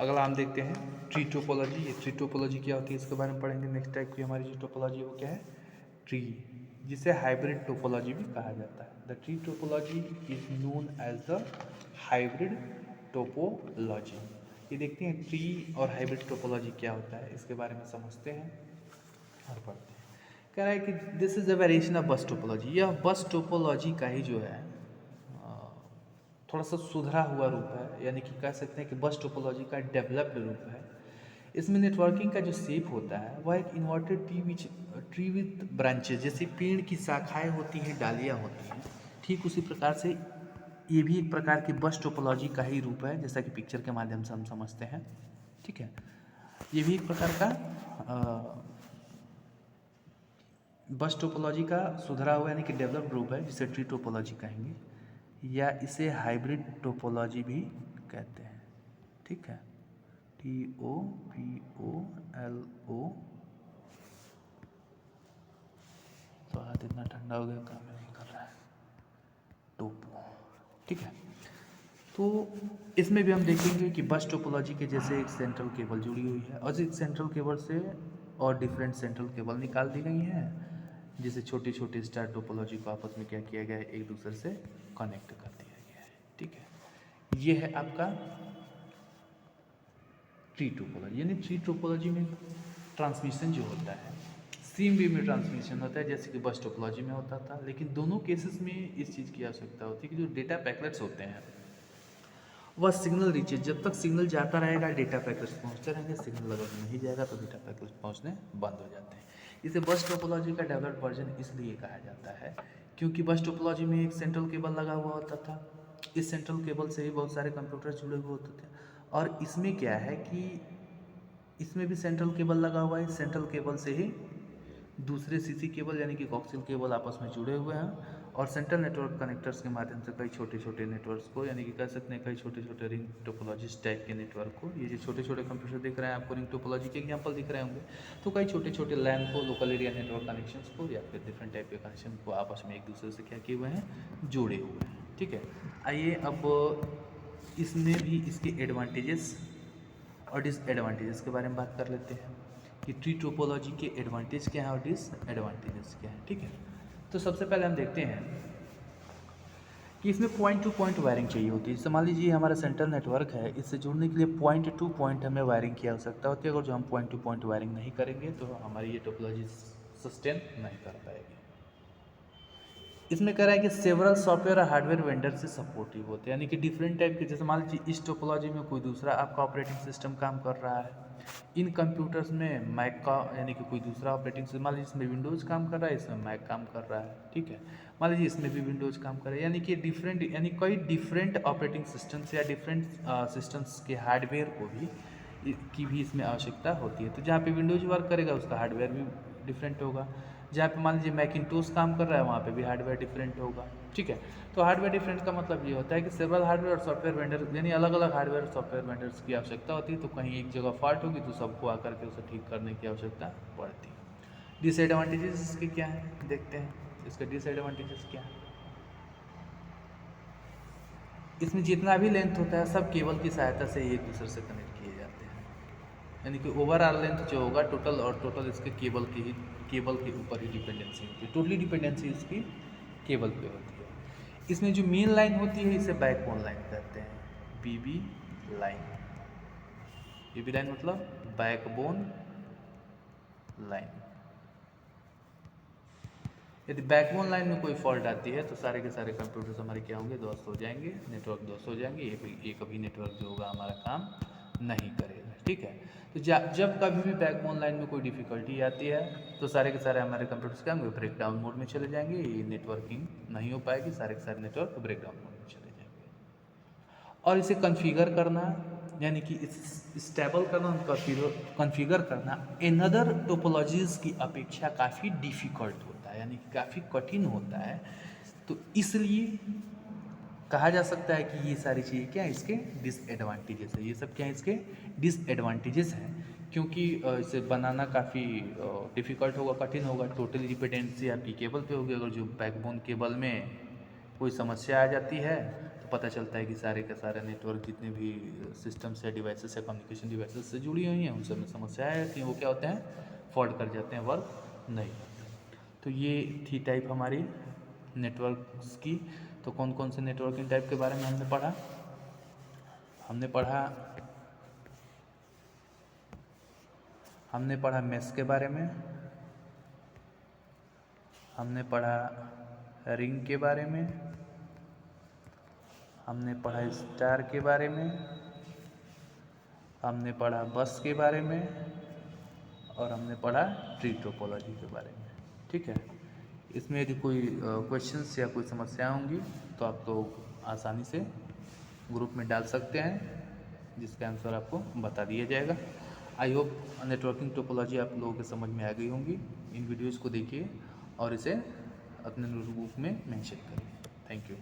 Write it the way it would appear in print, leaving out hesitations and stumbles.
अगला हम देखते हैं ट्री टोपोलॉजी। ये ट्री टोपोलॉजी क्या होती है इसके बारे में पढ़ेंगे। नेक्स्ट टाइप की हमारी जो टोपोलॉजी है वो क्या है, ट्री, जिसे हाइब्रिड टोपोलॉजी भी कहा जाता है। The tree topology is known as the hybrid topology. ये देखते हैं ट्री और हाइब्रिड टोपोलॉजी क्या होता है, इसके बारे में समझते हैं और पढ़ते हैं। कह रहा है कि this is a variation of बस टोपोलॉजी। यह बस टोपोलॉजी का ही जो है थोड़ा सा सुधरा हुआ रूप है, यानी कि कह सकते हैं कि बस टोपोलॉजी का डेवलप्ड रूप है। इसमें नेटवर्किंग का जो शेप होता है वह एक इन्वर्टेड ट्री विथ ब्रांचेज, जैसे पेड़ की शाखाएं होती हैं, डालियाँ होती हैं, ठीक उसी प्रकार से ये भी एक प्रकार की बस टोपोलॉजी का ही रूप है, जैसा कि पिक्चर के माध्यम से हम समझते हैं। ठीक है, ये भी एक प्रकार का बस टोपोलॉजी का सुधरा हुआ यानी कि डेवलप्ड रूप है, जिसे ट्री टोपोलॉजी कहेंगे, या इसे हाइब्रिड टोपोलॉजी भी कहते हैं। ठीक है, TOPOLO। तो हाथ इतना ठंडा हो गया, काम नहीं कर रहा है। टोपो, ठीक है। तो इसमें भी हम देखेंगे कि बस टोपोलॉजी के जैसे एक सेंट्रल केबल जुड़ी हुई है और इस सेंट्रल केबल से और डिफरेंट सेंट्रल केबल निकाल दी गई हैं, जिसे छोटे छोटे स्टार टोपोलॉजी को आपस में क्या किया गया है, एक दूसरे से कनेक्ट कर दिया गया है। ठीक है, ये है आपका ट्री टोपोलॉजी। यानी ट्री टोपोलॉजी में ट्रांसमिशन जो होता है सेम वे में ट्रांसमिशन होता है जैसे कि बस टोपोलॉजी में होता था, लेकिन दोनों केसेस में इस चीज़ की आवश्यकता होती है कि जो डेटा पैकेट्स होते हैं वह सिग्नल रीचेज, जब तक सिग्नल जाता रहेगा डेटा पैकेट्स पहुंचते रहेंगे, सिग्नल अगर नहीं जाएगा तो डेटा पैकेट्स पहुंचने बंद हो जाते हैं। इसे बस टोपोलॉजी का डेवलप्ड वर्जन इसलिए कहा जाता है क्योंकि बस टोपोलॉजी में एक सेंट्रल केबल लगा हुआ होता था। इस सेंट्रल केबल से ही बहुत सारे कंप्यूटर जुड़े हुए होते थे और इसमें क्या है कि इसमें भी सेंट्रल केबल लगा हुआ है। सेंट्रल केबल से ही दूसरे सीसी केबल यानी कि कॉक्सियल केबल आपस में जुड़े हुए हैं और सेंट्रल नेटवर्क कनेक्टर्स के माध्यम से कई छोटे छोटे नेटवर्क्स को, यानी कि कह सकते हैं कई छोटे छोटे रिंग टोपोलॉजिस्ट टाइप के नेटवर्क को, ये जो छोटे छोटे कंप्यूटर दिख रहे हैं आपको रिंग टोपोलॉजी के एग्जांपल दिख रहे होंगे, तो कई छोटे छोटे लैन को, लोकल एरिया नेटवर्क कनेक्शंस को या फिर डिफरेंट टाइप के कनेक्शन को आपस में एक दूसरे से क्या किए हुए हैं, जोड़े हुए हैं। ठीक है, आइए अब इसमें भी इसके एडवांटेजेस और डिसएडवांटेजेस के बारे में बात कर लेते हैं कि ट्री टोपोलॉजी के एडवांटेज क्या है और डिसएडवांटेजेस क्या है। ठीक है, तो सबसे पहले हम देखते हैं कि इसमें पॉइंट टू पॉइंट वायरिंग चाहिए होती है। जैसे मान लीजिए हमारा सेंट्रल नेटवर्क है, इससे जुड़ने के लिए पॉइंट टू पॉइंट हमें वायरिंग की आवश्यकता होती है। अगर जो हम पॉइंट टू पॉइंट वायरिंग नहीं करेंगे तो हमारी ये टोपोलॉजी सस्टेन नहीं कर पाएगी। इसमें कह रहा है कि सेवरल सॉफ्टवेयर और हार्डवेयर वेंडर से सपोर्टिव होते हैं, यानी कि डिफरेंट टाइप के, जैसे मान लीजिए इस टोपोलॉजी में कोई दूसरा आपका ऑपरेटिंग सिस्टम काम कर रहा है, इन कंप्यूटर्स में मैक का यानी कि कोई दूसरा ऑपरेटिंग सिस्टम, मान लीजिए इसमें विंडोज़ काम कर रहा है, इसमें मैक काम कर रहा है। ठीक है, मान लीजिए इसमें भी विंडोज़ काम कर रहा है, यानी कि डिफरेंट, यानी कई डिफरेंट ऑपरेटिंग सिस्टम्स या डिफरेंट सिस्टम्स के हार्डवेयर को भी की भी इसमें आवश्यकता होती है। तो जहाँ पे विंडोज़ वर्क करेगा उसका हार्डवेयर भी डिफरेंट होगा, जहाँ पे मान लीजिए मैकिंटोश काम कर रहा है वहाँ पे भी हार्डवेयर डिफरेंट होगा। ठीक है, तो हार्डवेयर डिफरेंट का मतलब ये होता है कि सेवरल हार्डवेयर और सॉफ्टवेयर वेंडर, यानी अलग अलग हार्डवेयर और सॉफ्टवेयर वेंडर्स की आवश्यकता होती है। तो कहीं एक जगह फॉल्ट होगी तो सबको आकर के उसे ठीक करने की आवश्यकता पड़ती है। डिसएडवांटेजेस इसके क्या हैं, देखते हैं इसके डिसएडवांटेजेस क्या है। इसमें जितना भी लेंथ होता है सब केबल की सहायता से एक दूसरे से कनेक्ट किए जाते हैं, यानी कि ओवरऑल लेंथ जो होगा टोटल और टोटल इसके केबल के ऊपर ही डिपेंडेंसी होती है, टोटली डिपेंडेंसी इसकी केबल पे होती है। इसमें जो मेन लाइन होती है इसे बैकबोन लाइन कहते हैं, बीबी लाइन। बीबी लाइन मतलब बैकबोन लाइन। यदि बैकबोन लाइन में कोई फॉल्ट आती है तो सारे के सारे कंप्यूटर्स हमारे क्या होंगे, ध्वस्त हो जाएंगे, नेटवर्क ध्वस्त हो जाएंगे, ये कभी नेटवर्क जो होगा हमारा काम नहीं करेगा। ठीक है, तो जब कभी भी बैकबोन लाइन में कोई डिफिकल्टी आती है तो सारे के सारे हमारे कंप्यूटर्स क्या होंगे, ब्रेकडाउन मोड में चले जाएंगे, ये नेटवर्किंग नहीं हो पाएगी, सारे के सारे नेटवर्क ब्रेकडाउन मोड में चले जाएंगे। और इसे कॉन्फ़िगर करना यानी कि स्टेबल करना, कॉन्फ़िगर करना एनदर टोपोलॉजीज़ की अपेक्षा काफ़ी डिफ़िकल्ट होता है, यानी कि काफ़ी कठिन होता है। तो इसलिए कहा जा सकता है कि ये सारी चीज़ें क्या है, इसके डिसएडवांटेजेस है। ये सब क्या है, इसके डिसएडवांटेजेस हैं, क्योंकि इसे बनाना काफ़ी डिफ़िकल्ट होगा, कठिन होगा। टोटली डिपेंडेंसी आपकी केबल पे होगी। अगर जो बैकबोन केबल में कोई समस्या आ जाती है तो पता चलता है कि सारे के सारे नेटवर्क जितने भी सिस्टम्स या डिवाइसेस या कम्युनिकेशन डिवाइसेस से जुड़ी हुई हैं उन सब में समस्याएं आती हैं, वो क्या होते हैं, फॉल्ट कर जाते हैं, वर्क नहीं होते। तो ये थी टाइप हमारी नेटवर्क्स की। तो कौन कौन से नेटवर्किंग टाइप के बारे में हमने पढ़ा? हमने पढ़ा मेश के बारे में, हमने पढ़ा रिंग के बारे में, हमने पढ़ा स्टार के बारे में, हमने पढ़ा बस के बारे में, और हमने पढ़ा ट्री टोपोलॉजी के बारे में। ठीक है, इसमें यदि कोई क्वेश्चंस या कोई समस्या होंगी तो आप लोग आसानी से ग्रुप में डाल सकते हैं, जिसका आंसर आपको बता दिया जाएगा। आई होप नेटवर्किंग टोपोलॉजी आप लोगों के समझ में आ गई होंगी। इन वीडियोज़ को देखिए और इसे अपने नोटबुक में मेंशन करिए। Thank you.